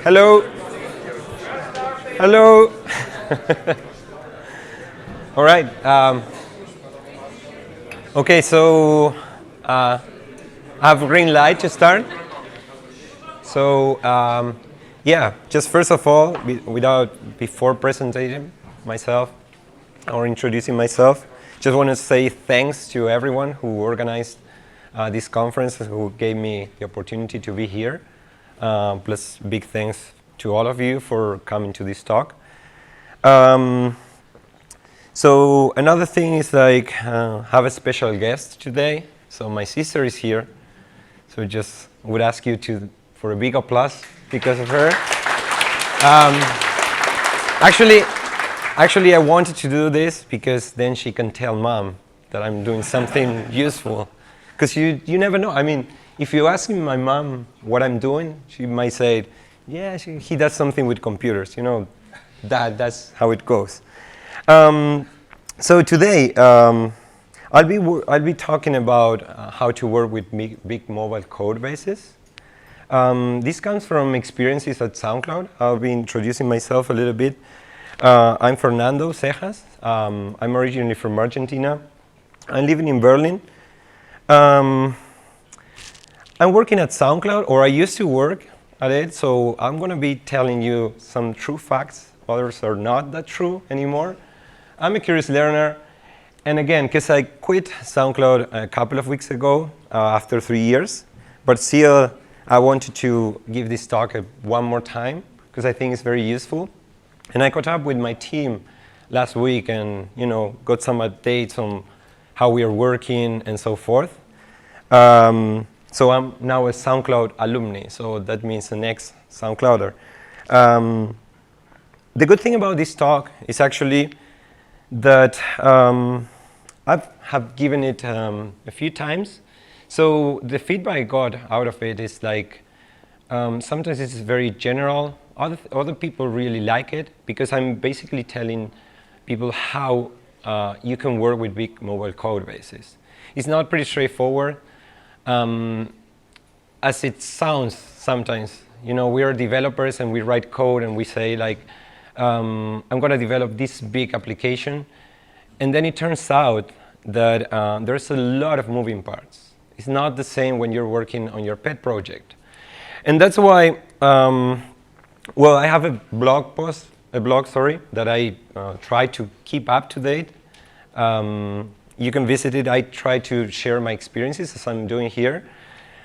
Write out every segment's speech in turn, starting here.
Hello. Hello. All right. Okay, so I have a green light to start. So yeah, just first of all, before presenting myself or introducing myself, just want to say thanks to everyone who organized this conference, who gave me the opportunity to be here. Plus, big thanks to all of you for coming to this talk. So another thing is like have a special guest today. So my sister is here. So just would ask you for a big applause because of her. Actually, I wanted to do this because then she can tell mom that I'm doing something useful. Because you never know. I mean, if you ask my mom what I'm doing, she might say, yeah, he does something with computers. You know, that's how it goes. So today, I'll be talking about how to work with big mobile code bases. This comes from experiences at SoundCloud. I'll be introducing myself a little bit. I'm Fernando Cejas. I'm originally from Argentina. I'm living in Berlin. I'm working at SoundCloud, or I used to work at it, so I'm going to be telling you some true facts. Others are not that true anymore. I'm a curious learner. And again, because I quit SoundCloud a couple of weeks ago after 3 years, but still I wanted to give this talk one more time because I think it's very useful. And I caught up with my team last week and got some updates on how we are working and so forth. So I'm now a SoundCloud alumni, so that means the next SoundClouder. The good thing about this talk is actually that I have given it a few times. So the feedback I got out of it is like, sometimes it's very general. Other people really like it because I'm basically telling people how you can work with big mobile code bases. It's not pretty straightforward. As it sounds sometimes, we are developers and we write code and we say like, I'm going to develop this big application. And then it turns out that there's a lot of moving parts. It's not the same when you're working on your pet project. And that's why, well, I have a blog, that I try to keep up to date. You can visit it. I try to share my experiences as I'm doing here.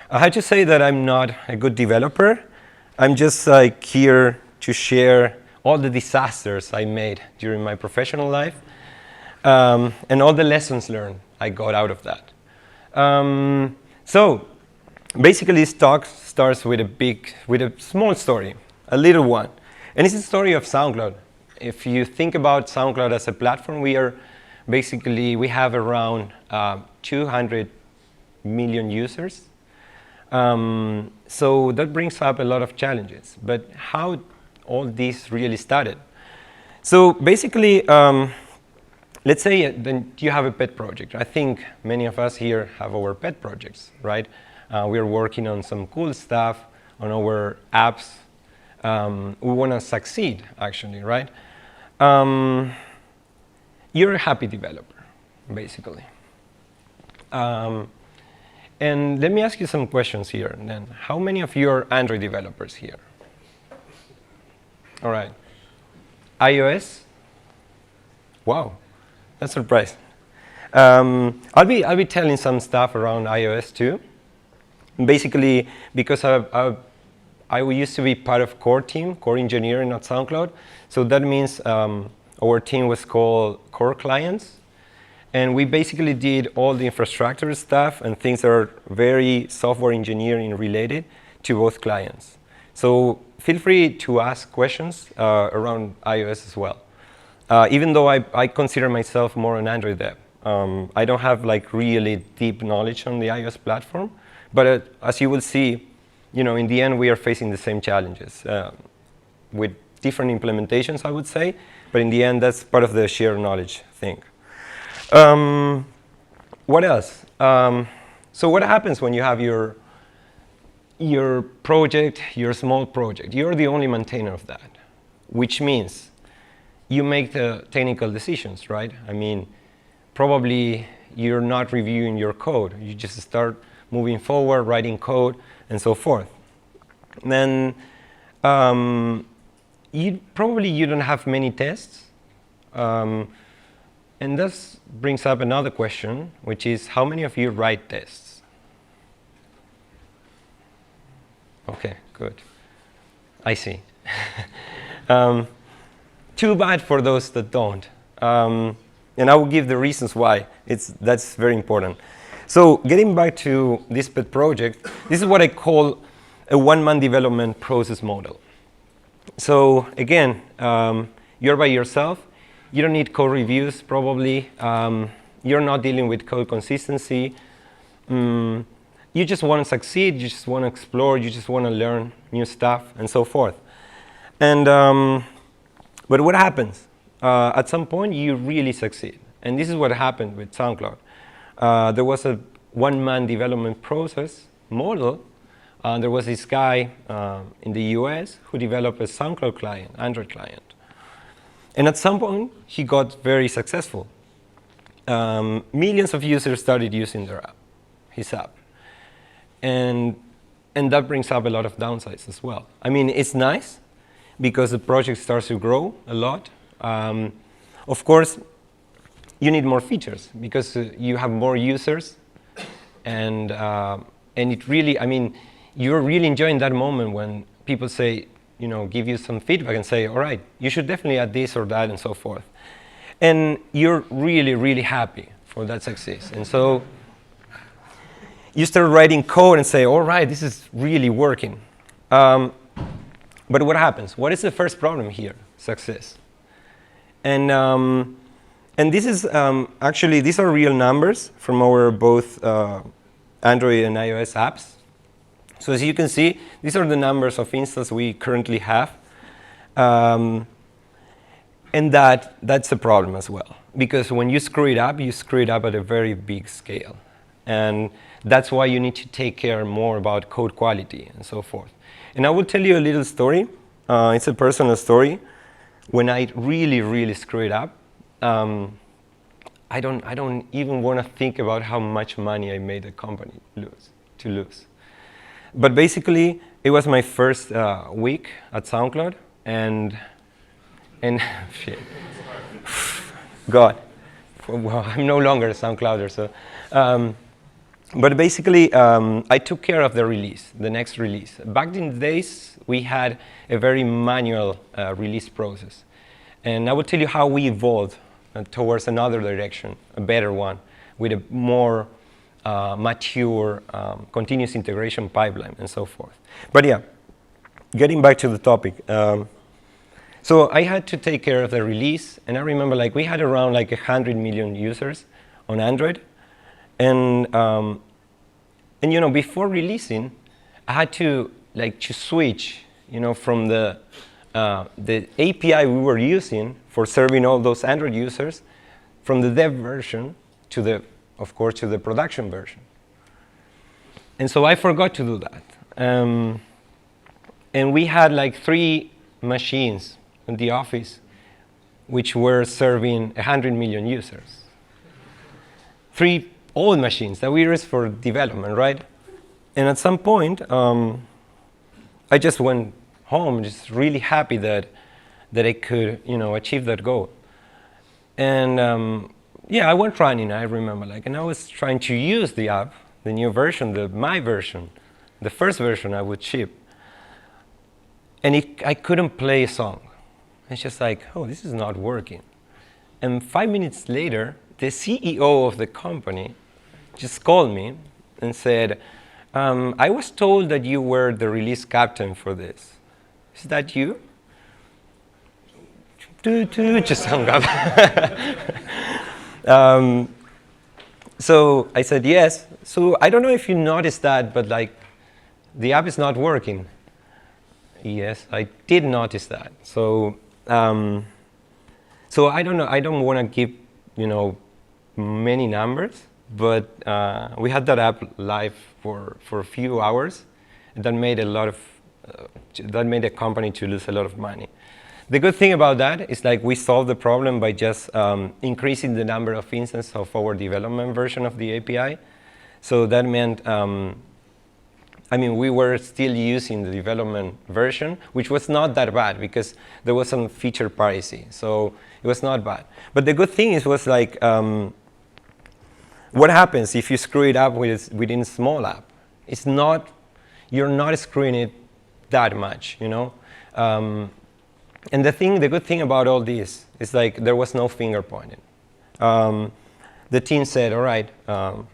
I have to say that I'm not a good developer. I'm just like here to share all the disasters I made during my professional life and all the lessons learned I got out of that. So basically this talk starts with a small story, a little one. And it's the story of SoundCloud. If you think about SoundCloud as a platform, we have around 200 million users. So that brings up a lot of challenges. But how all this really started? So basically, let's say then you have a pet project. I think many of us here have our pet projects, right? We're working on some cool stuff on our apps. We want to succeed, actually, right? You're a happy developer, basically. And let me ask you some questions here. Then, how many of you are Android developers here? All right. iOS? Wow, that's surprising. I'll be telling some stuff around iOS too. Basically, because I used to be part of core engineering at SoundCloud. So that means our team was called Core Clients. And we basically did all the infrastructure stuff and things that are very software engineering related to both clients. So feel free to ask questions around iOS as well. Even though I consider myself more an Android dev. I don't have like really deep knowledge on the iOS platform. But as you will see, in the end, we are facing the same challenges with different implementations, I would say. But in the end, that's part of the shared knowledge thing. What else? So what happens when you have your your project, your small project, you're the only maintainer of that, which means you make the technical decisions, right? I mean, probably you're not reviewing your code. You just start moving forward, writing code, and so forth. Then you don't have many tests. And this brings up another question, which is how many of you write tests? OK, good. I see. Too bad for those that don't. And I will give the reasons why. That's very important. So getting back to this pet project, this is what I call a one-man development process model. So again, you're by yourself. You don't need code reviews, probably. You're not dealing with code consistency. You just want to succeed. You just want to explore. You just want to learn new stuff, and so forth. And but what happens? At some point, you really succeed. And this is what happened with SoundCloud. There was a one-man development process model. There was this guy in the US who developed a SoundCloud client, Android client. And at some point, he got very successful. Millions of users started using his app. And that brings up a lot of downsides as well. I mean, it's nice because the project starts to grow a lot. Of course, you need more features because you have more users. And it really, I mean, you're really enjoying that moment when people say, give you some feedback and say, all right, you should definitely add this or that and so forth. And you're really, really happy for that success. And so you start writing code and say, all right, this is really working. But what happens? What is the first problem here? Success. And this is actually, these are real numbers from our both Android and iOS apps. So as you can see, these are the numbers of installs we currently have. And that's a problem as well. Because when you screw it up at a very big scale. And that's why you need to take care more about code quality and so forth. And I will tell you a little story. It's a personal story. When I really, really screw it up, I don't even want to think about how much money I made the company lose. But basically, it was my first week at SoundCloud, and shit, God, well, I'm no longer a SoundClouder. So, but basically, I took care of the release, the next release. Back in the days, we had a very manual release process, and I will tell you how we evolved towards another direction, a better one, with a more mature continuous integration pipeline and so forth. But yeah, getting back to the topic. So I had to take care of the release, and I remember we had around 100 million users on Android, and before releasing, I had to switch from the API we were using for serving all those Android users from the dev version to the production version. And so I forgot to do that. And we had 3 machines in the office which were serving 100 million users. 3 old machines that we used for development, right? And at some point, I just went home, just really happy that I could, achieve that goal. And yeah, I went running, I remember, and I was trying to use the app, the new version, my version, the first version I would ship. And I couldn't play a song. It's just oh, this is not working. And 5 minutes later, the CEO of the company just called me and said, I was told that you were the release captain for this. Is that you? Just hung up. So I said, yes. So I don't know if you noticed that, but the app is not working. Yes, I did notice that. So so I don't know. I don't want to give many numbers, but we had that app live for a few hours, that made a lot of that made the company to lose a lot of money. The good thing about that is like we solved the problem by just increasing the number of instances of our development version of the API. So that meant, I mean, we were still using the development version, which was not that bad because there was some feature parity. So it was not bad. But the good thing is was like, what happens if you screw it up within a small app? It's not, you're not screwing it that much, you know? And the good thing about all this is like there was no finger pointing. The team said, all right,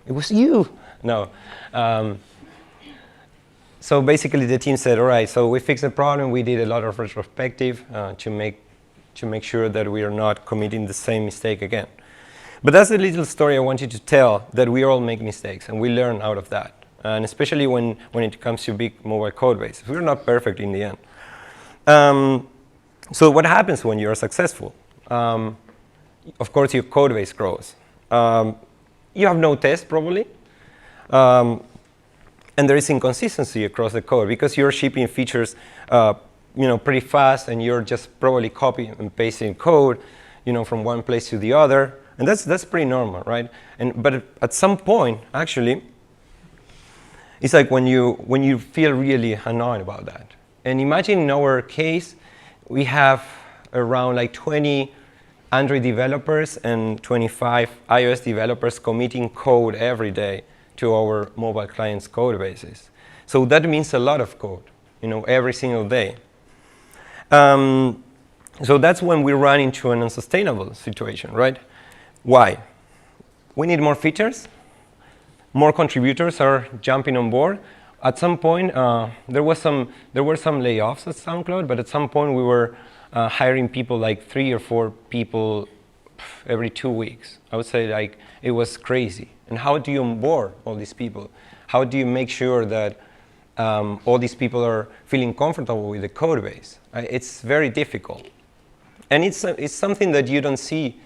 it was you. No. So basically the team said, all right, so we fixed the problem. We did a lot of retrospective to make sure that we are not committing the same mistake again. But that's a little story I wanted to tell, that we all make mistakes and we learn out of that. And especially when it comes to big mobile code base. We're not perfect in the end. So what happens when you're successful? Of course, your code base grows. You have no test, probably. And there is inconsistency across the code because you're shipping features pretty fast, and you're just probably copying and pasting code from one place to the other. And that's pretty normal, right? But at some point, actually, it's like when you feel really annoyed about that. And imagine in our case, we have around like 20 Android developers and 25 iOS developers committing code every day to our mobile clients' code bases. So that means a lot of code, every single day. So that's when we run into an unsustainable situation, right? Why? We need more features. More contributors are jumping on board. At some point, there were some layoffs at SoundCloud, but at some point we were hiring people, like 3 or 4 people every 2 weeks. I would say like it was crazy. And how do you onboard all these people? How do you make sure that all these people are feeling comfortable with the code base? It's very difficult. And it's something that you don't see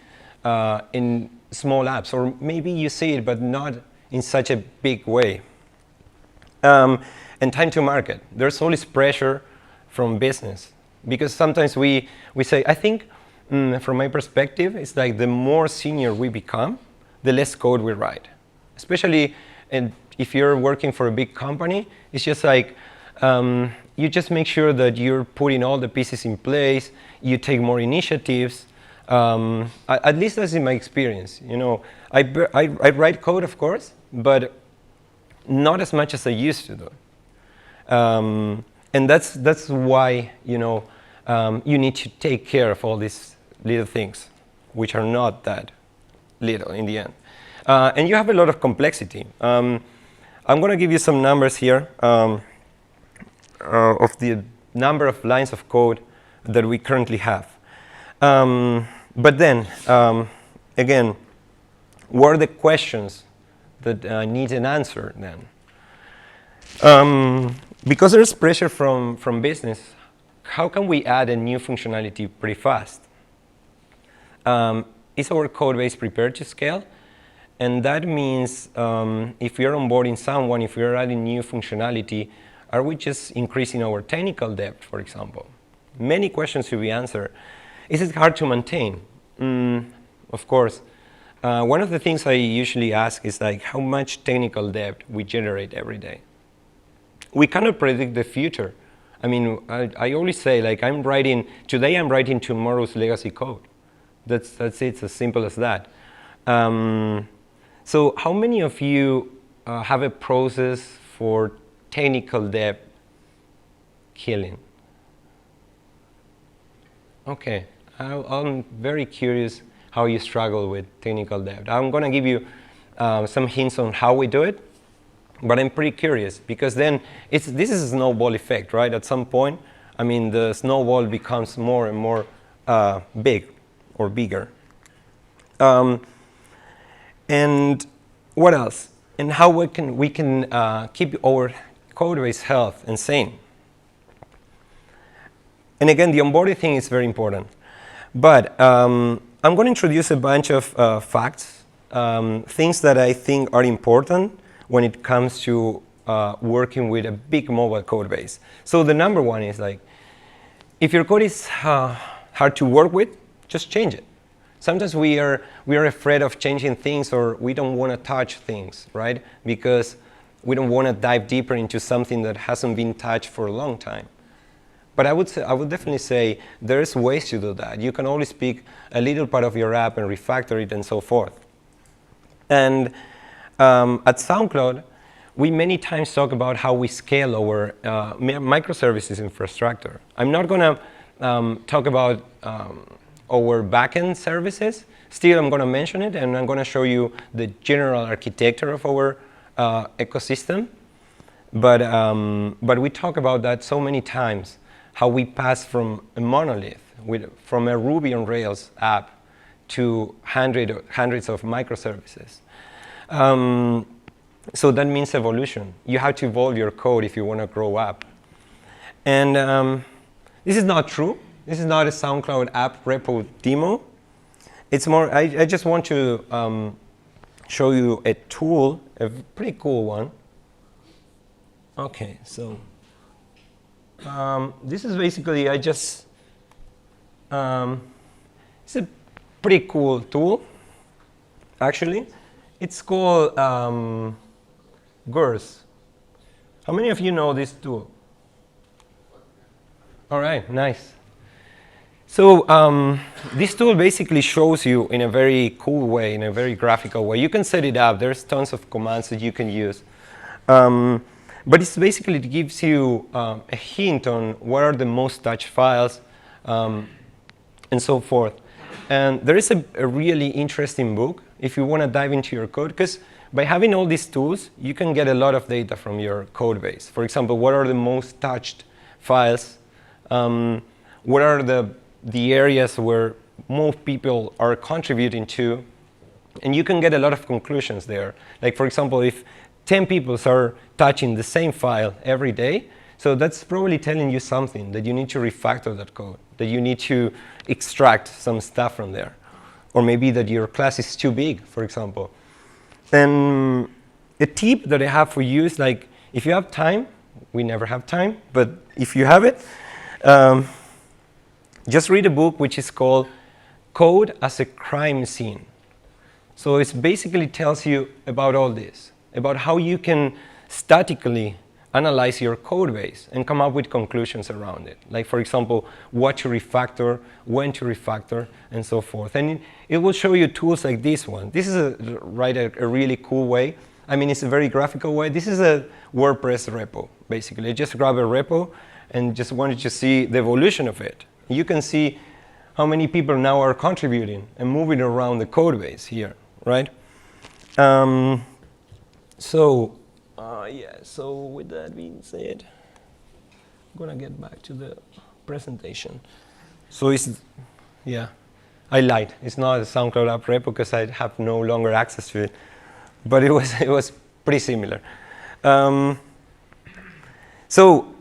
in small apps, or maybe you see it, but not in such a big way. And time to market. There's always pressure from business, because sometimes we say, I think, from my perspective, it's like the more senior we become, the less code we write. Especially if you're working for a big company, it's just like, you just make sure that you're putting all the pieces in place, you take more initiatives. At least that's in my experience. I write code, of course, but not as much as I used to do. And that's why you need to take care of all these little things, which are not that little in the end. And you have a lot of complexity. I'm going to give you some numbers here of the number of lines of code that we currently have. But then, again, what are the questions that need an answer then? Because there's pressure from business, how can we add a new functionality pretty fast? Is our code base prepared to scale? And that means if we are onboarding someone, if we are adding new functionality, are we just increasing our technical depth, for example? Many questions should be answered. Is it hard to maintain? Of course. One of the things I usually ask is like how much technical debt we generate every day. We cannot predict the future. I mean, I always say like today I'm writing tomorrow's legacy code. That's it, it's as simple as that. So how many of you have a process for technical debt killing? Okay, I'm very curious how you struggle with technical debt. I'm going to give you some hints on how we do it, but I'm pretty curious because then this is a snowball effect, right? At some point, I mean, the snowball becomes more and more big or bigger. And what else? And how we can keep our code base health and sane. And again, the onboarding thing is very important. But I'm going to introduce a bunch of facts, things that I think are important when it comes to working with a big mobile code base. So the number one is like, if your code is hard to work with, just change it. Sometimes we are afraid of changing things, or we don't want to touch things, right? Because we don't want to dive deeper into something that hasn't been touched for a long time. But I would definitely say there's ways to do that. You can always pick a little part of your app and refactor it and so forth. And at SoundCloud, we many times talk about how we scale our microservices infrastructure. I'm not going to talk about our backend services. Still, I'm going to mention it, and I'm going to show you the general architecture of our ecosystem. But we talk about that so many times, how we pass from a monolith, from a Ruby on Rails app to hundreds of microservices. So that means evolution. You have to evolve your code if you want to grow up. And this is not true. This is not a SoundCloud app repo demo. It's more, I just want to show you a tool, a pretty cool one. OK, so this is basically, it's a pretty cool tool, actually. It's called GURS. How many of you know this tool? All right, nice. So this tool basically shows you in a very cool way, in a very graphical way. You can set it up. There's tons of commands that you can use. But it basically gives you a hint on what are the most touched files and so forth. And there is a really interesting book if you want to dive into your code, because by having all these tools, you can get a lot of data from your code base. For example, what are the most touched files? What are the areas where most people are contributing to? And you can get a lot of conclusions there. Like, for example, if 10 people are touching the same file every day, so that's probably telling you something, that you need to refactor that code, that you need to extract some stuff from there. Or maybe that your class is too big, for example. And a tip that I have for you is, like, if you have time, we never have time, but if you have it, just read a book which is called Code as a Crime Scene. So it basically tells you about all this, about how you can statically analyze your code base and come up with conclusions around it. Like, for example, what to refactor, when to refactor, and so forth. And it will show you tools like this one. This is a really cool way. I mean, it's a very graphical way. This is a WordPress repo, basically. I just grab a repo and just wanted to see the evolution of it. You can see how many people now are contributing and moving around the code base here, right? So with that being said, I'm going to get back to the presentation. So I lied. It's not a SoundCloud app repo because I have no longer access to it. But it was pretty similar. So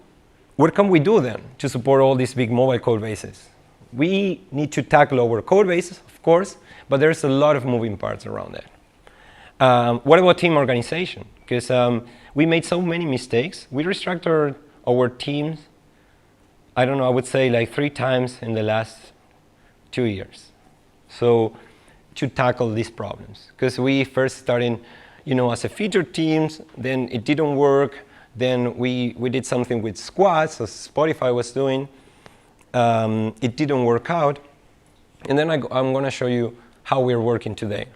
what can we do then to support all these big mobile code bases? We need to tackle our code bases, of course, but there's a lot of moving parts around that. What about team organization? Because we made so many mistakes. We restructured our teams, I don't know, I would say like 3 times in the last 2 years. So to tackle these problems. Because we first started, as a feature teams, then it didn't work. Then we did something with squads, as Spotify was doing. It didn't work out. And then I'm going to show you how we're working today.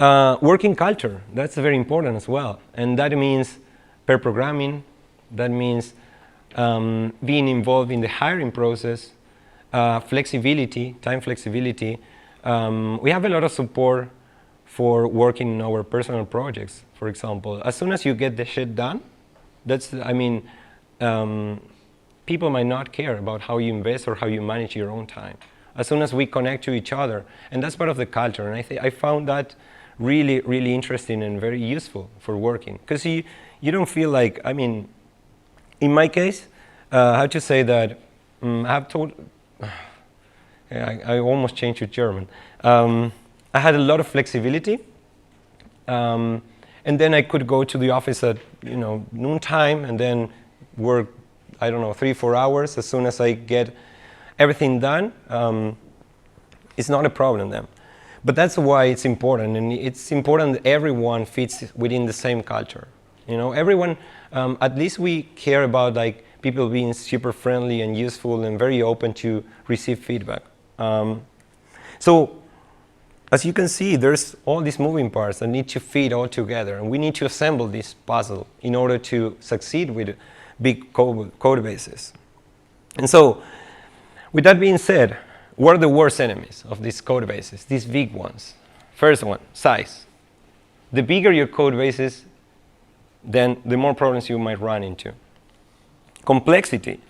Working culture, that's very important as well. And that means pair programming. That means being involved in the hiring process, flexibility, time flexibility. We have a lot of support for working on our personal projects, for example. As soon as you get the shit done, people might not care about how you invest or how you manage your own time. As soon as we connect to each other, and that's part of the culture. And I found that really, really interesting and very useful for working. Because you don't feel like, in my case, I have to say that I almost changed to German. I had a lot of flexibility. And and then I could go to the office at noontime and then work, I don't know, 3-4 hours. As soon as I get everything done, it's not a problem then. But that's why it's important, and it's important that everyone fits within the same culture. Everyone, at least we care about like people being super friendly and useful and very open to receive feedback. So as you can see, there's all these moving parts that need to fit all together, and we need to assemble this puzzle in order to succeed with big code bases. And so, with that being said, what are the worst enemies of these code bases, these big ones? First one, size. The bigger your code base is, then the more problems you might run into. Complexity.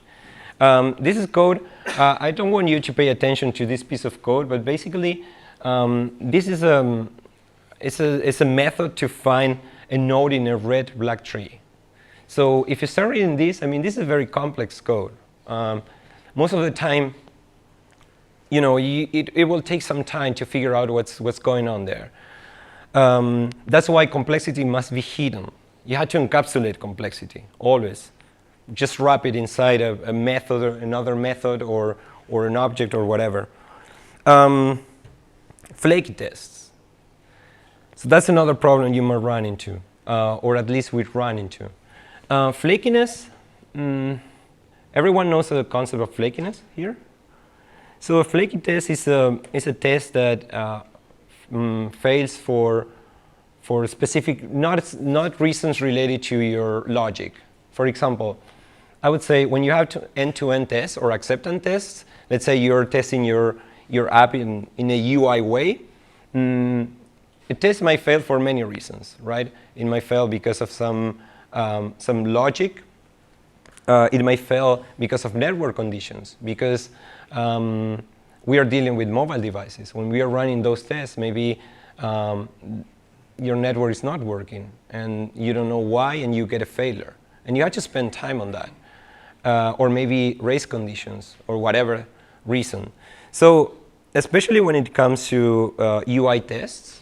This is code. I don't want you to pay attention to this piece of code, but basically, this is it's a method to find a node in a red-black tree. So if you start reading this, this is a very complex code. Most of the time, it will take some time to figure out what's going on there. That's why complexity must be hidden. You have to encapsulate complexity, always. Just wrap it inside a method, or another method, or an object, or whatever. Flaky tests. So that's another problem you might run into, or at least we run into. Flakiness, everyone knows the concept of flakiness here? So a flaky test is a test that fails for specific, not reasons related to your logic. For example, I would say when you have end-to-end tests or acceptance tests, let's say you're testing your app in a UI way, a test might fail for many reasons, right? It might fail because of some logic. It might fail because of network conditions, because we are dealing with mobile devices. When we are running those tests, maybe your network is not working, and you don't know why, and you get a failure. And you have to spend time on that. Or maybe race conditions, or whatever reason. So especially when it comes to UI tests,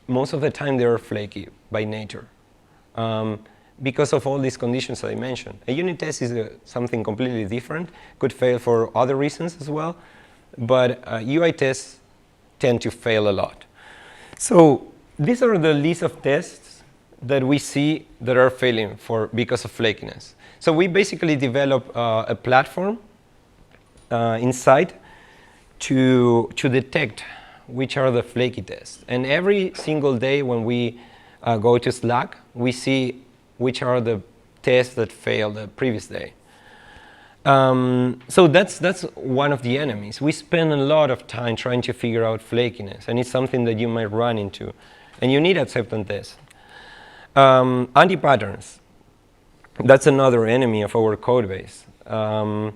most of the time they are flaky by nature. Because of all these conditions that I mentioned. A unit test is something completely different, could fail for other reasons as well, but UI tests tend to fail a lot. So these are the list of tests that we see that are failing because of flakiness. So we basically develop a platform inside to detect which are the flaky tests. And every single day when we go to Slack, we see which are the tests that failed the previous day. So that's one of the enemies. We spend a lot of time trying to figure out flakiness, and it's something that you might run into. And you need acceptance tests. Anti-patterns. That's another enemy of our code base. I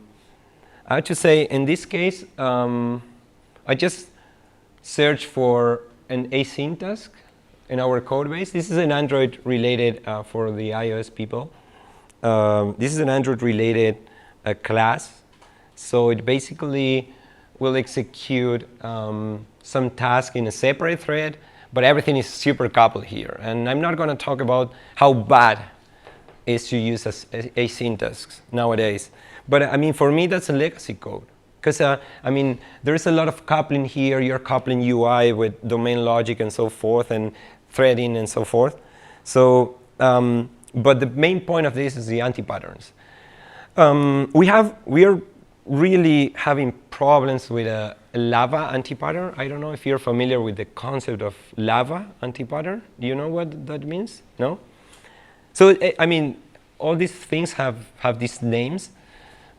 have to say, in this case, I just searched for an async task in our code base. This is an Android related for the iOS people. This is an Android related class. So it basically will execute some task in a separate thread, but everything is super coupled here. And I'm not going to talk about how bad it is to use async tasks nowadays. But for me, that's a legacy code. Because, there is a lot of coupling here. You're coupling UI with domain logic and so forth, and threading and so forth. So, but the main point of this is the anti-patterns. We are really having problems with a lava anti-pattern. I don't know if you're familiar with the concept of lava anti-pattern. Do you know what that means? No? So, all these things have these names,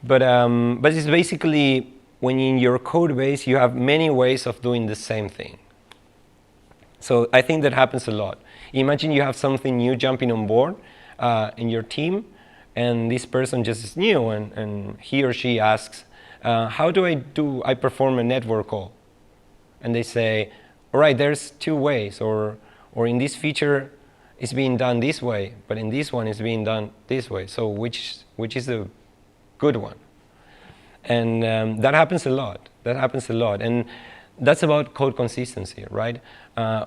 but it's basically when in your code base you have many ways of doing the same thing. So I think that happens a lot. Imagine you have something new jumping on board in your team, and this person just is new, and he or she asks, how do I perform a network call? And they say, all right, there's two ways, or in this feature it's being done this way, but in this one it's being done this way. So which is the good one? And that happens a lot. And that's about code consistency, right?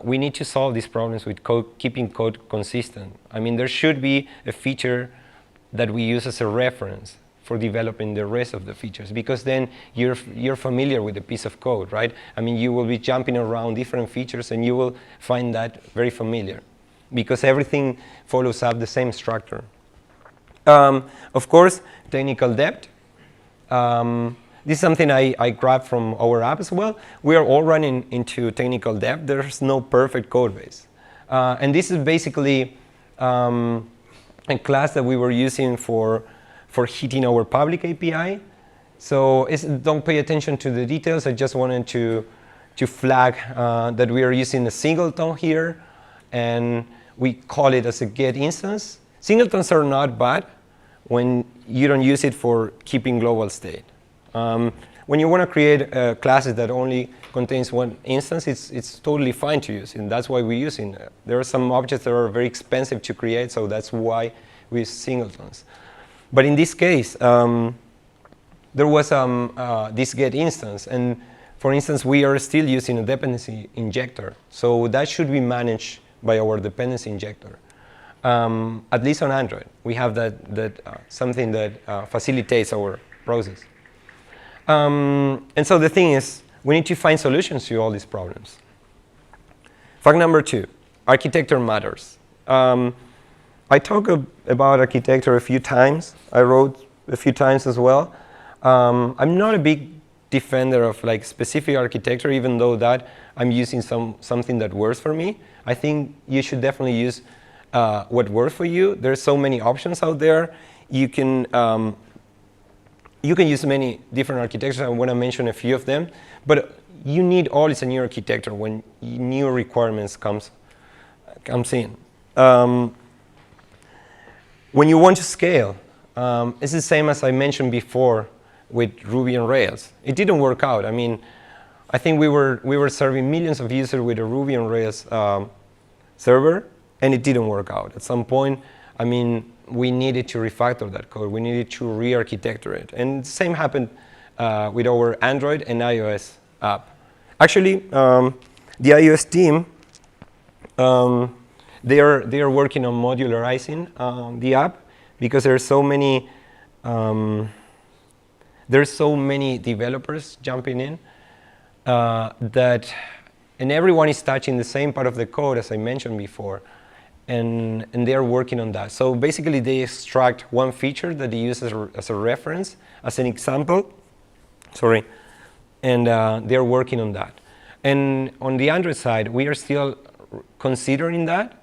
We need to solve these problems with keeping code consistent. I mean, there should be a feature that we use as a reference for developing the rest of the features, because then you're familiar with the piece of code, right? I mean, you will be jumping around different features and you will find that very familiar because everything follows up the same structure. Of course, technical depth. This is something I grabbed from our app as well. We are all running into technical depth. There's no perfect code base. And this is basically a class that we were using for hitting our public API. So don't pay attention to the details. I just wanted to flag that we are using a singleton here, and we call it as a get instance. Singletons are not bad when you don't use it for keeping global state. When you want to create classes that only contains one instance, it's totally fine to use, and that's why we're using it. There are some objects that are very expensive to create, so that's why we use singletons. But in this case, there was this get instance, and for instance, we are still using a dependency injector, so that should be managed by our dependency injector. At least on Android, we have something that facilitates our process. And so the thing is, we need to find solutions to all these problems. Fact number 2, architecture matters. I talked about architecture a few times. I wrote a few times as well. I'm not a big defender of like specific architecture, even though that I'm using something that works for me. I think you should definitely use what works for you. There's so many options out there. You can use many different architectures. I want to mention a few of them, but you need always a new architecture when new requirements comes in. When you want to scale, it's the same as I mentioned before with Ruby on Rails. It didn't work out. I mean, I think we were serving millions of users with a Ruby on Rails server, and it didn't work out. At some point, I mean, we needed to refactor that code. We needed to re-architecture it. And the same happened with our Android and iOS app. Actually, the iOS team, they are working on modularizing the app because there's so many developers jumping in and everyone is touching the same part of the code as I mentioned before. And they are working on that. So basically, they extract one feature that they use as a reference, as an example. Sorry. And they are working on that. And on the Android side, we are still considering that,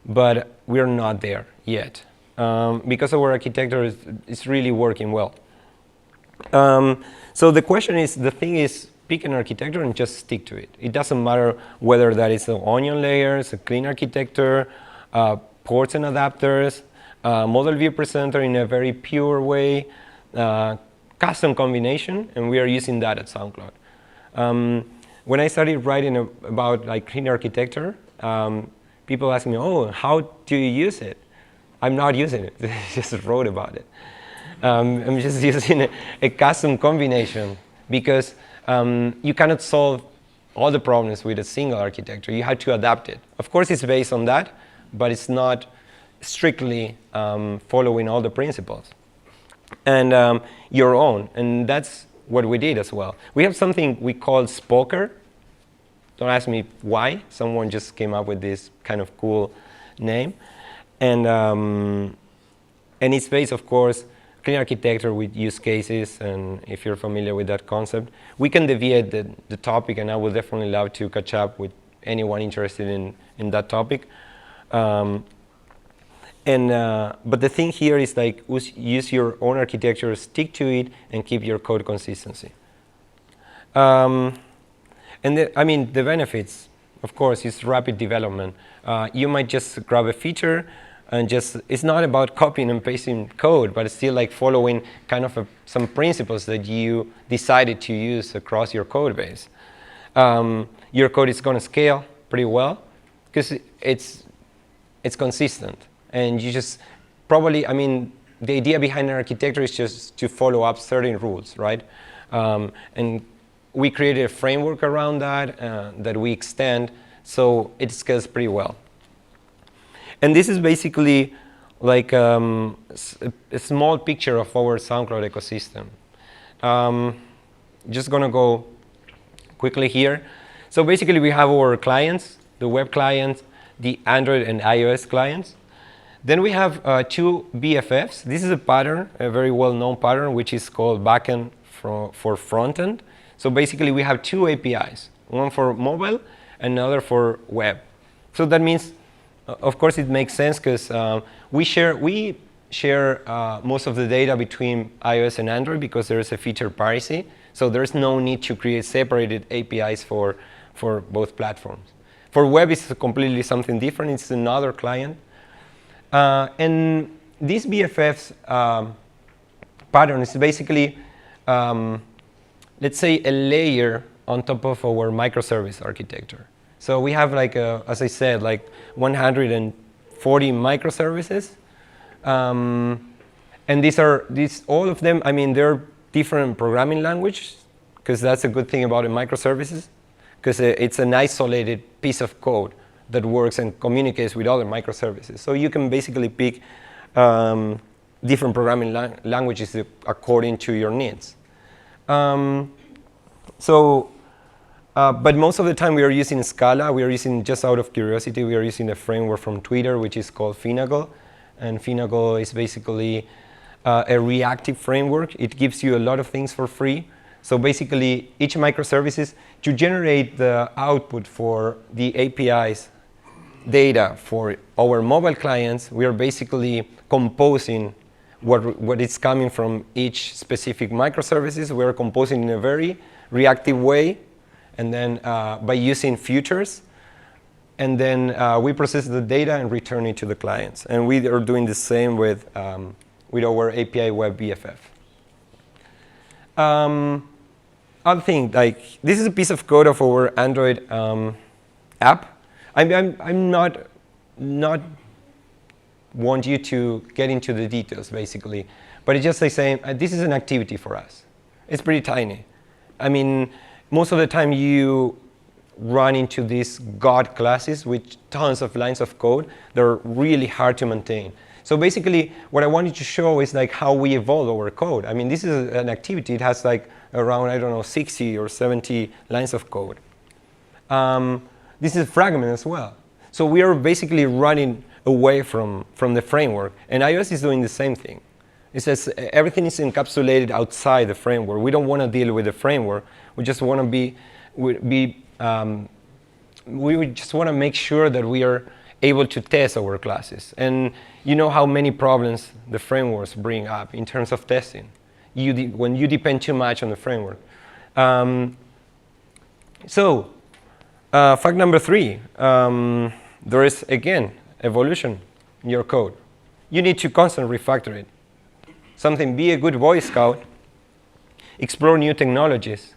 but we are not there yet because our architecture is really working well. So the thing is, pick an architecture and just stick to it. It doesn't matter whether that is an onion layers, a clean architecture, ports and adapters, model view presenter in a very pure way, custom combination, and we are using that at SoundCloud. When I started writing about like clean architecture, people ask me, "Oh, how do you use it?" I'm not using it. I just wrote about it. I'm just using a custom combination because you cannot solve all the problems with a single architecture. You have to adapt it. Of course, it's based on that, but it's not strictly following all the principles. And your own, and that's what we did as well. We have something we call Spoker. Don't ask me why. Someone just came up with this kind of cool name. And it's based, of course, clean architecture with use cases, and if you're familiar with that concept. We can deviate the topic, and I would definitely love to catch up with anyone interested in that topic. But the thing here is like use your own architecture, stick to it, and keep your code consistency. And the benefits, of course, is rapid development. You might just grab a feature and it's not about copying and pasting code, but it's still like following kind of some principles that you decided to use across your code base. Your code is going to scale pretty well because it's consistent. And you just probably, the idea behind an architecture is just to follow up certain rules, right? And we created a framework around that that we extend, so it scales pretty well. And this is basically like a small picture of our SoundCloud ecosystem. Just gonna go quickly here. So basically we have our clients, the web clients, the Android and iOS clients. Then we have two BFFs. This is a pattern, a very well-known pattern, which is called backend for frontend. So basically we have two APIs, one for mobile and another for web. So that means, of course, it makes sense because we share most of the data between iOS and Android because there is a feature parity. So there's no need to create separated APIs for both platforms. For web, it's completely something different. It's another client. And this BFF's pattern is basically, let's say, a layer on top of our microservice architecture. So we have, like, as I said, like 140 microservices. And all of them, I mean, they're different programming language, because that's a good thing about the microservices, because it's an isolated piece of code that works and communicates with other microservices. So you can basically pick different programming languages according to your needs. But most of the time we are using Scala. We are using, just out of curiosity, we are using a framework from Twitter, which is called Finagle. And Finagle is basically a reactive framework. It gives you a lot of things for free. So basically, each microservices, to generate the output for the APIs data for our mobile clients, we are basically composing what is coming from each specific microservices. We are composing in a very reactive way, and then by using futures. And then we process the data and return it to the clients. And we are doing the same with our API Web BFF. Other thing, like, this is a piece of code of our Android app. I'm not want you to get into the details, basically. But it's just like saying, this is an activity for us. It's pretty tiny. I mean, most of the time you run into these God classes with tons of lines of code. They're really hard to maintain. So basically, what I wanted to show is like how we evolve our code. I mean, this is an activity. It has like around, I don't know, 60 or 70 lines of code. This is a fragment as well. So we are basically running away from the framework. And iOS is doing the same thing. It says everything is encapsulated outside the framework. We don't want to deal with the framework. We just want to we just want to make sure that we are able to test our classes. And you know how many problems the frameworks bring up in terms of testing when you depend too much on the framework. Fact number 3, there is, again, evolution in your code. You need to constantly refactor it. Be a good Boy Scout, explore new technologies,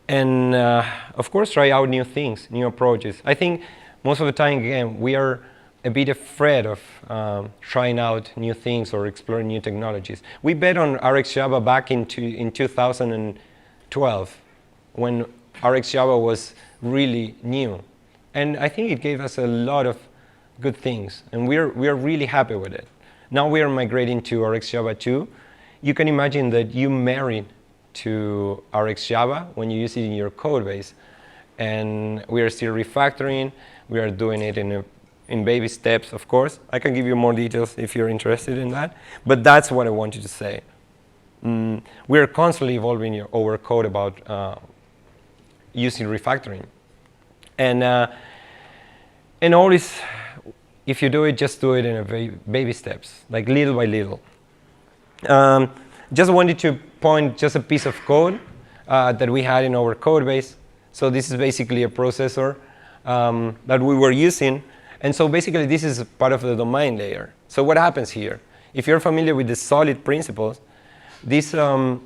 and of course, try out new things, new approaches. I think most of the time, again, we are a bit afraid of trying out new things or exploring new technologies. We bet on RxJava back in 2012, when RxJava was really new. And I think it gave us a lot of good things, and we are really happy with it. Now we are migrating to RxJava 2. You can imagine that you married to RxJava when you use it in your code base. And we are still refactoring. We are doing it in baby steps, of course. I can give you more details if you're interested in that. But that's what I wanted to say. We are constantly evolving our code about using refactoring. And always, if you do it, just do it in a baby steps, like little by little. Just wanted to point just a piece of code that we had in our code base. So this is basically a processor that we were using. And so basically, this is part of the domain layer. So what happens here? If you're familiar with the solid principles, this is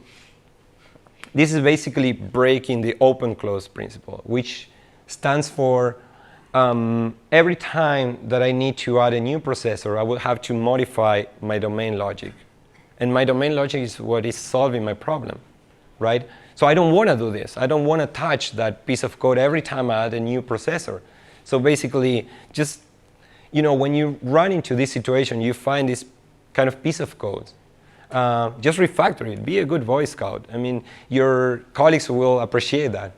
basically breaking the open-close principle, which stands for every time that I need to add a new processor, I will have to modify my domain logic. And my domain logic is what is solving my problem. right? So I don't want to do this. I don't want to touch that piece of code every time I add a new processor. So basically, just, when you run into this situation, you find this kind of piece of code. Just refactor it. Be a good Boy Scout. I mean, your colleagues will appreciate that.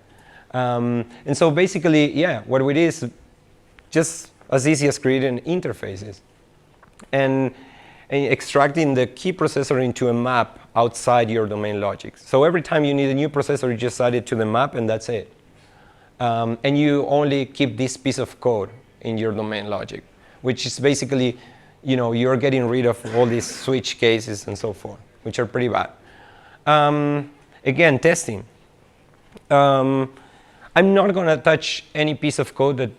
And so basically, yeah, what we did is just as easy as creating interfaces and extracting the key processor into a map outside your domain logic. So every time you need a new processor, you just add it to the map, and that's it. And you only keep this piece of code in your domain logic, which is basically, you're getting rid of all these switch cases and so forth, which are pretty bad. Again, testing. I'm not going to touch any piece of code that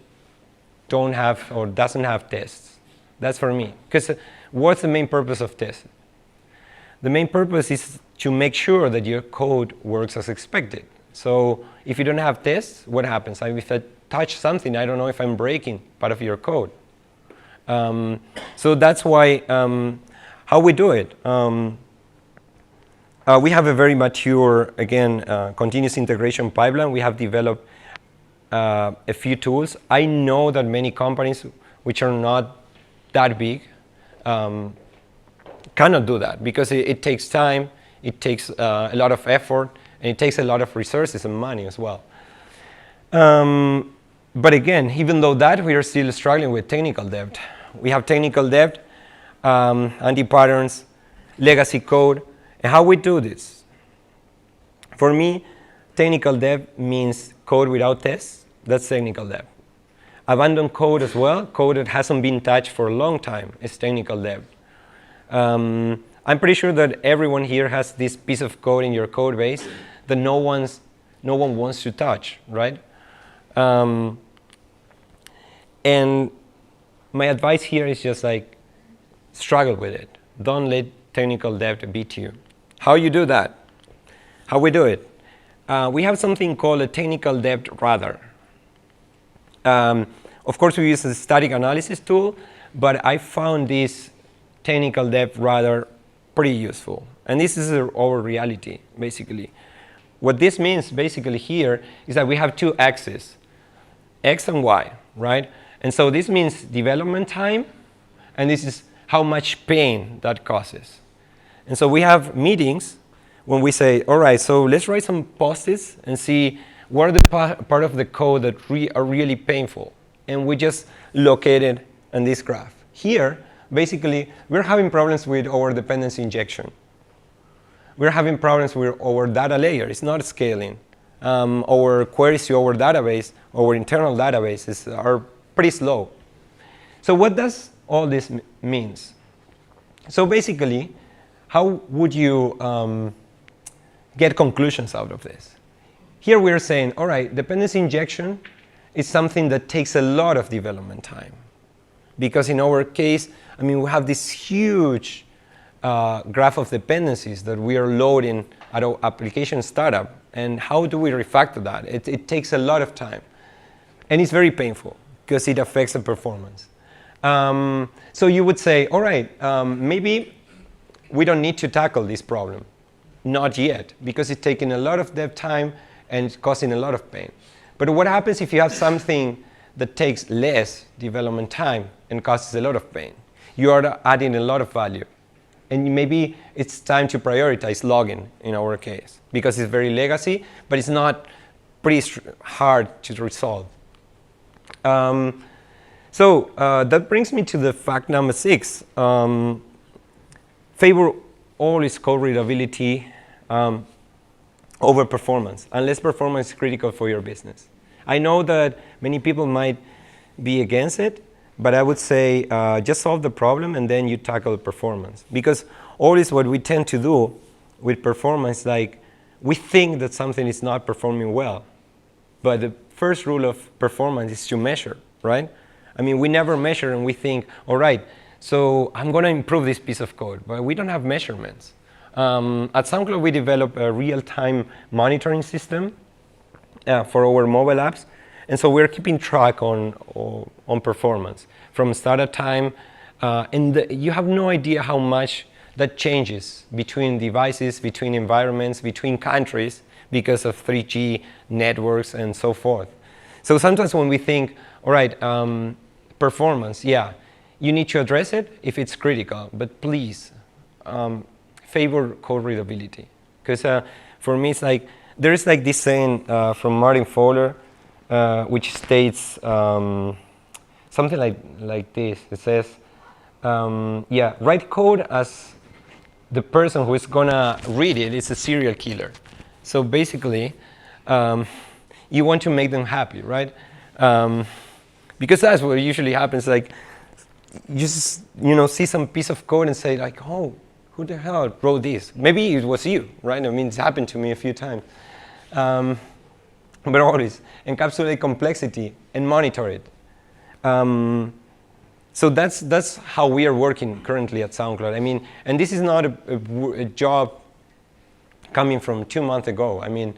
don't have or doesn't have tests. That's for me. Because what's the main purpose of tests? The main purpose is to make sure that your code works as expected. So if you don't have tests, what happens? If I touch something, I don't know if I'm breaking part of your code. So that's why how we do it. We have a very mature, again, continuous integration pipeline. We have developed a few tools. I know that many companies which are not that big cannot do that because it takes time, it takes a lot of effort, and it takes a lot of resources and money as well. But again, even though that, we are still struggling with technical debt. We have technical debt, anti-patterns, legacy code. And how we do this? For me, technical debt means code without tests. That's technical debt. Abandoned code as well, code that hasn't been touched for a long time, is technical debt. I'm pretty sure that everyone here has this piece of code in your code base that no one wants to touch, right? And my advice here is just like, struggle with it. Don't let technical debt beat you. How you do that? How we do it? We have something called a technical debt radar. Of course, we use a static analysis tool, but I found this technical debt radar pretty useful. And this is our reality, basically. What this means, basically, here is that we have two axes, X and Y, right? And so this means development time, and this is how much pain that causes. And so we have meetings when we say, all right, so let's write some post-its and see what are the part of the code that are really painful. And we just locate it in this graph. Here, basically, we're having problems with our dependency injection. We're having problems with our data layer. It's not scaling. Our queries to our database, our internal databases are pretty slow. So what does all this means? So basically, how would you get conclusions out of this? Here we're saying, all right, dependency injection is something that takes a lot of development time. Because in our case, I mean, we have this huge graph of dependencies that we are loading at our application startup. And how do we refactor that? It takes a lot of time. And it's very painful because it affects the performance. So you would say, all right, maybe we don't need to tackle this problem. Not yet, because it's taking a lot of dev time and it's causing a lot of pain. But what happens if you have something that takes less development time and causes a lot of pain? You are adding a lot of value. And maybe it's time to prioritize logging in our case, because it's very legacy, but it's not pretty hard to resolve. So that brings me to the fact number 6. Favor always code readability over performance, unless performance is critical for your business. I know that many people might be against it, but I would say just solve the problem and then you tackle performance. Because always what we tend to do with performance, like we think that something is not performing well. But the first rule of performance is to measure, right? I mean, we never measure and we think, all right, so I'm going to improve this piece of code, but we don't have measurements. At SoundCloud, we developed a real-time monitoring system for our mobile apps. And so we're keeping track on performance from startup time. And you have no idea how much that changes between devices, between environments, between countries because of 3G networks and so forth. So sometimes when we think, all right, performance, yeah, you need to address it if it's critical, but please favor code readability. Because for me, it's like, there is like this saying from Martin Fowler, which states something like this. It says, yeah, write code as the person who is gonna read it is a serial killer. So basically, you want to make them happy, right? Because that's what usually happens. Like, you just see some piece of code and say like, oh, who the hell wrote this? Maybe it was you, right? I mean, it's happened to me a few times. But always encapsulate complexity and monitor it. So that's how we are working currently at SoundCloud. I mean, and this is not a job coming from 2 months ago. I mean,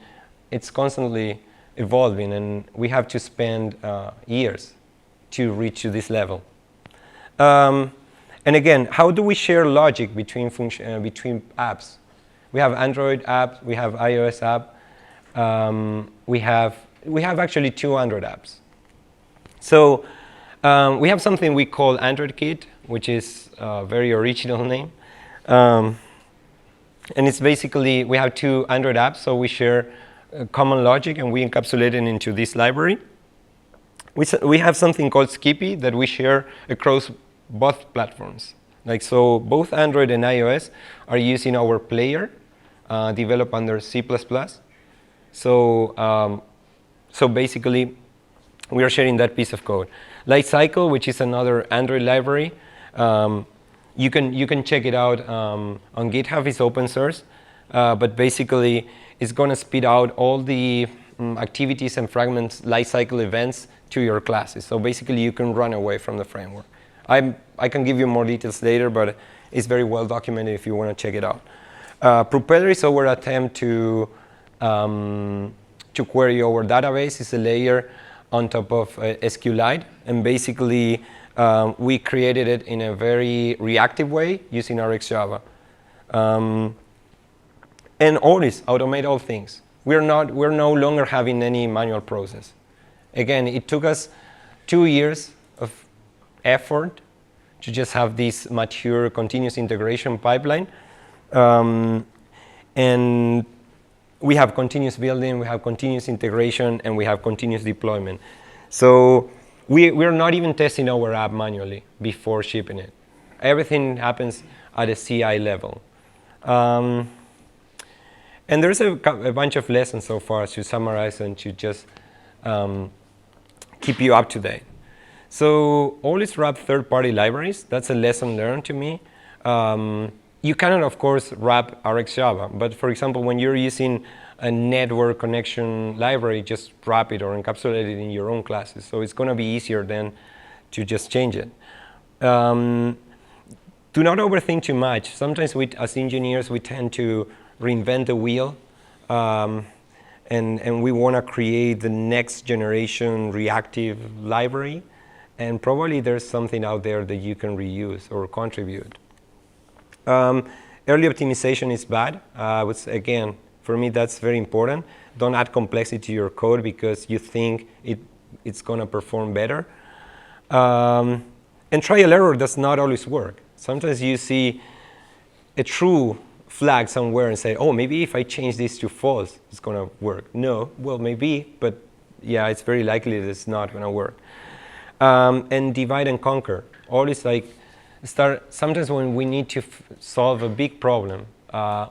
it's constantly evolving, and we have to spend years to reach to this level. And again, how do we share logic between between apps? We have Android app, we have iOS app, we have actually 2 Android apps. So we have something we call Android Kit, which is a very original name. And it's basically, we have 2 Android apps, so we share common logic and we encapsulate it into this library. We have something called Skippy that we share across both platforms. Like, so both Android and iOS are using our player, developed under C++. So, so basically, we are sharing that piece of code. Lightcycle, which is another Android library, you can check it out on GitHub. It's open source, but basically, it's going to spit out all the activities and fragments, lifecycle events to your classes. So basically, you can run away from the framework. I can give you more details later, but it's very well documented if you want to check it out. Propeller is our attempt to query our database. It's a layer on top of SQLite, and basically we created it in a very reactive way using RxJava. And always automate all things. We're no longer having any manual process. Again, it took us 2 years of effort to just have this mature continuous integration pipeline. And we have continuous building, we have continuous integration, and we have continuous deployment. So we're not even testing our app manually before shipping it. Everything happens at a CI level. And there's a bunch of lessons so far to summarize and to just keep you up to date. So always wrap third-party libraries. That's a lesson learned to me. You cannot, of course, wrap RxJava. But for example, when you're using a network connection library, just wrap it or encapsulate it in your own classes. So it's going to be easier then to just change it. Do not overthink too much. Sometimes as engineers, we tend to reinvent the wheel. And we want to create the next generation reactive library. And probably there's something out there that you can reuse or contribute. Early optimization is bad. Again, for me, that's very important. Don't add complexity to your code because you think it's going to perform better. And trial error does not always work. Sometimes you see a true flag somewhere and say, oh, maybe if I change this to false, it's going to work. No, well, maybe, but yeah, it's very likely that it's not going to work. And divide and conquer. Always like sometimes when we need to solve a big problem,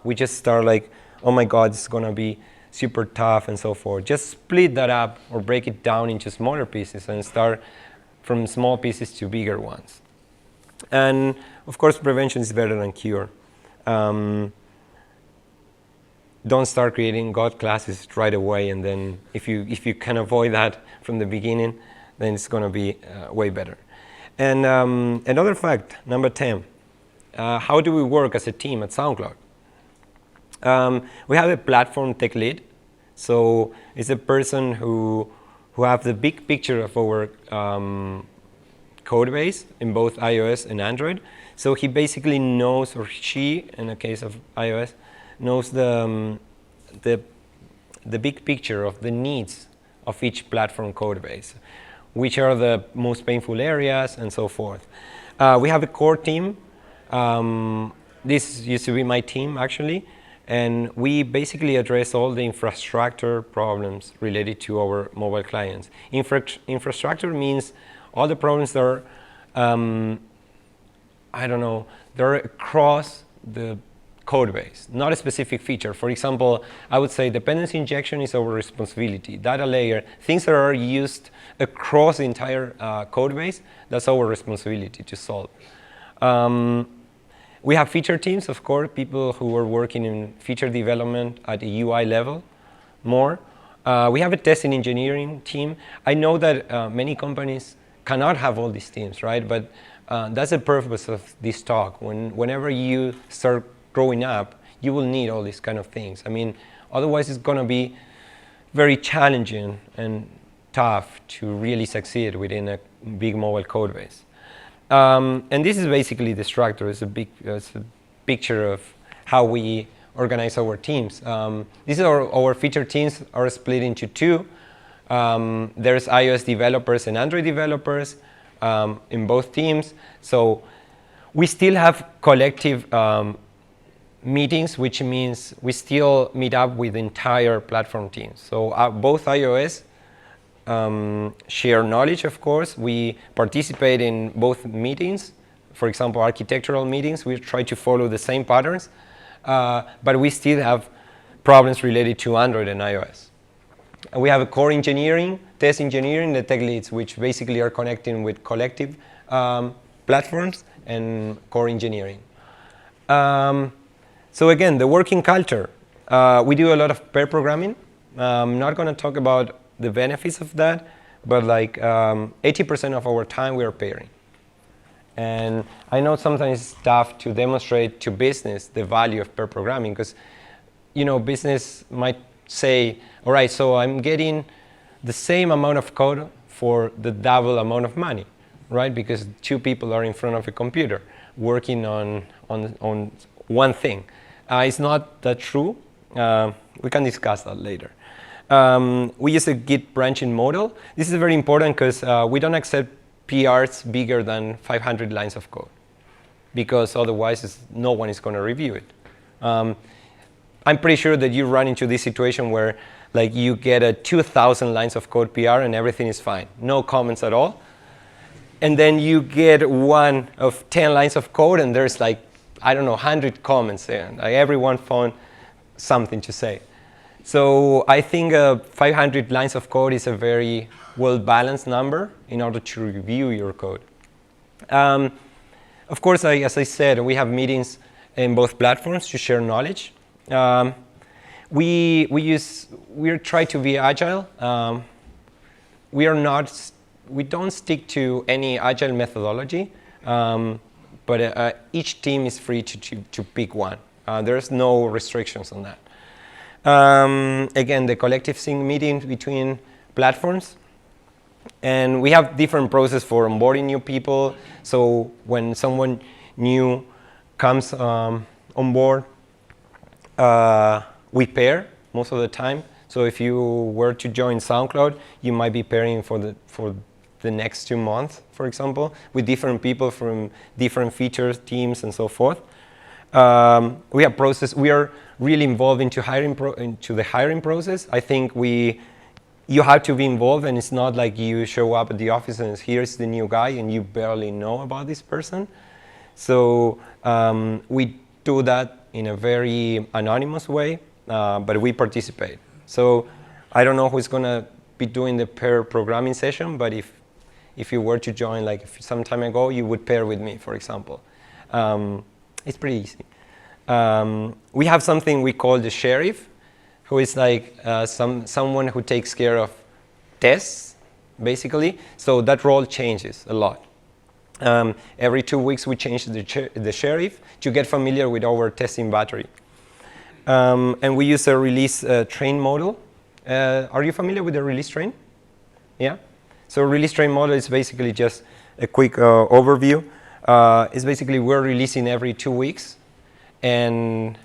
we just start like, oh my God, this is going to be super tough and so forth. Just split that up or break it down into smaller pieces and start from small pieces to bigger ones. And of course, prevention is better than cure. Don't start creating God classes right away, and then if you can avoid that from the beginning, then it's going to be way better. And another fact, number 10, how do we work as a team at SoundCloud? We have a platform tech lead, so it's a person who have the big picture of our code base in both iOS and Android. So he basically knows, or she, in the case of iOS, knows the big picture of the needs of each platform code base, which are the most painful areas, and so forth. We have a core team. This used to be my team, actually. And we basically address all the infrastructure problems related to our mobile clients. Infrastructure means all the problems that are, I don't know, they're across the code base, not a specific feature. For example, I would say dependency injection is our responsibility. Data layer, things that are used across the entire code base, that's our responsibility to solve. We have feature teams, of course, people who are working in feature development at the UI level more. We have a testing engineering team. I know that many companies cannot have all these teams, right? But that's the purpose of this talk. Whenever you start growing up, you will need all these kind of things. I mean, otherwise it's going to be very challenging and tough to really succeed within a big mobile code base. And this is basically the structure. It's a picture of how we organize our teams. These are our feature teams are split into two. There's iOS developers and Android developers in both teams. So we still have collective meetings, which means we still meet up with the entire platform teams. So both iOS share knowledge, of course. We participate in both meetings. For example, architectural meetings, we try to follow the same patterns, but we still have problems related to Android and iOS. And we have a core engineering, test engineering, the tech leads, which basically are connecting with collective platforms and core engineering. So again, the working culture. We do a lot of pair programming. I'm not going to talk about the benefits of that, but like 80% of our time we are pairing. And I know sometimes it's tough to demonstrate to business the value of pair programming, because business might say, all right, so I'm getting the same amount of code for the double amount of money, right? Because two people are in front of a computer working on one thing. It's not that true. We can discuss that later. We use a Git branching model. This is very important because we don't accept PRs bigger than 500 lines of code, because otherwise no one is going to review it. I'm pretty sure that you run into this situation where like you get a 2,000 lines of code PR and everything is fine, no comments at all. And then you get one of 10 lines of code and there's like, I don't know, 100 comments there. Like everyone found something to say. So I think 500 lines of code is a very well-balanced number in order to review your code. Of course, as I said, we have meetings in both platforms to share knowledge. We try to be agile. We don't stick to any agile methodology, but each team is free to pick one. There's no restrictions on that. Again, the collective sync meeting between platforms. And we have different process for onboarding new people. So when someone new comes on board, we pair most of the time. So if you were to join SoundCloud, you might be pairing for the next 2 months, for example, with different people from different features, teams, and so forth. We have process. We are really involved into the hiring process. I think you have to be involved, and it's not like you show up at the office and here's the new guy and you barely know about this person. So we do that in a very anonymous way, but we participate. So I don't know who's going to be doing the pair programming session, but if you were to join like some time ago, you would pair with me, for example. It's pretty easy. We have something we call the sheriff, who is like someone who takes care of tests, basically. So that role changes a lot. Every 2 weeks, we change the sheriff to get familiar with our testing battery. And we use a release train model. Are you familiar with the release train? Yeah? So release train model is basically just a quick overview. is basically we're releasing every 2 weeks, and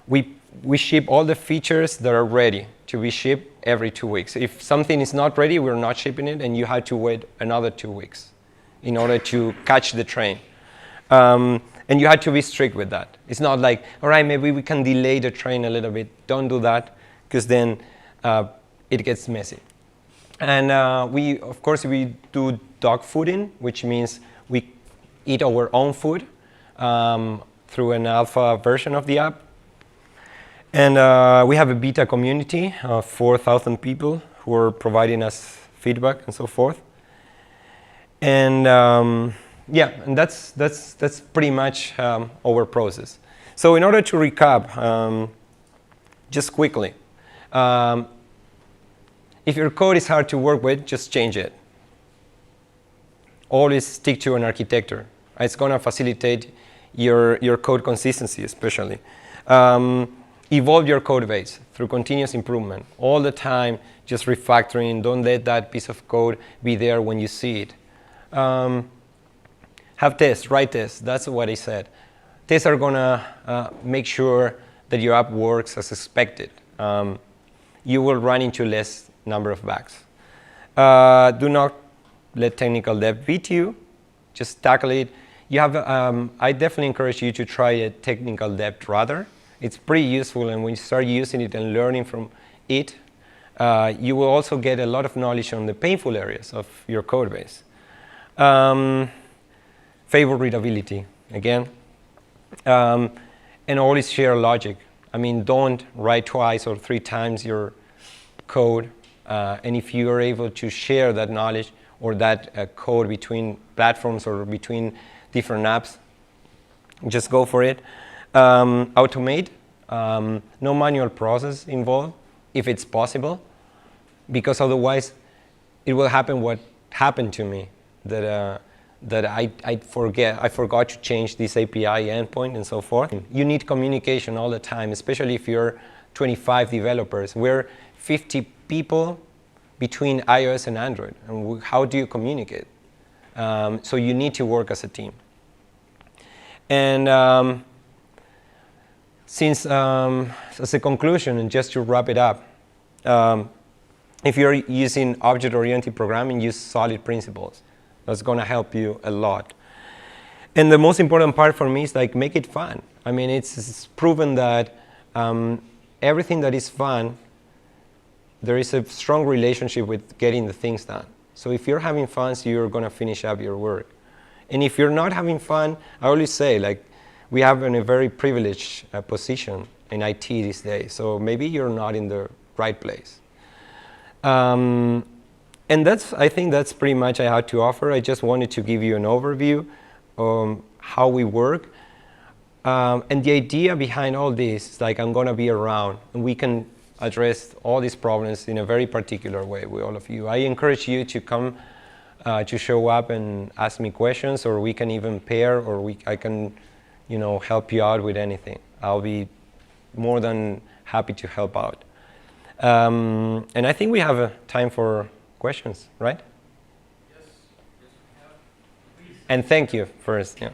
we ship all the features that are ready to be shipped every 2 weeks. If something is not ready, we're not shipping it, and you have to wait another 2 weeks in order to catch the train. And you have to be strict with that. It's not like, all right, maybe we can delay the train a little bit. Don't do that, because then it gets messy. And of course, we do dog fooding, which means we eat our own food through an alpha version of the app. And we have a beta community of 4,000 people who are providing us feedback and so forth. And yeah, and that's pretty much our process. So in order to recap, just quickly, if your code is hard to work with, just change it. Always stick to an architecture. It's going to facilitate your code consistency, especially. Evolve your code base through continuous improvement. All the time, just refactoring. Don't let that piece of code be there when you see it. Have tests, write tests. That's what I said. Tests are going to make sure that your app works as expected. You will run into less number of bugs. Do not let technical debt beat you. Just tackle it. You have. I definitely encourage you to try a technical debt rather. It's pretty useful, and when you start using it and learning from it, you will also get a lot of knowledge on the painful areas of your code base. Favor readability, again. And always share logic. I mean, don't write twice or 3 times your code. And if you are able to share that knowledge or that code between platforms or between different apps, just go for it. Automate. No manual process involved, if it's possible, because otherwise it will happen what happened to me, that I forgot to change this API endpoint and so forth. You need communication all the time, especially if you're 25 developers. We're 50 people between iOS and Android, and how do you communicate? So you need to work as a team. And since, as a conclusion, and just to wrap it up, if you're using object-oriented programming, use solid principles. That's going to help you a lot. And the most important part for me is like make it fun. I mean, it's proven that everything that is fun, there is a strong relationship with getting the things done. So if you're having fun, so you're going to finish up your work. And if you're not having fun, I always say, like, we have in a very privileged position in IT these days. So maybe you're not in the right place. And I think that's pretty much I had to offer. I just wanted to give you an overview of how we work. And the idea behind all this is like I'm going to be around, and we can address all these problems in a very particular way with all of you. I encourage you to come to show up and ask me questions, or we can even pair, or I can help you out with anything. I'll be more than happy to help out. And I think we have time for questions, right? Yes, we have. Please. And thank you first. Yeah.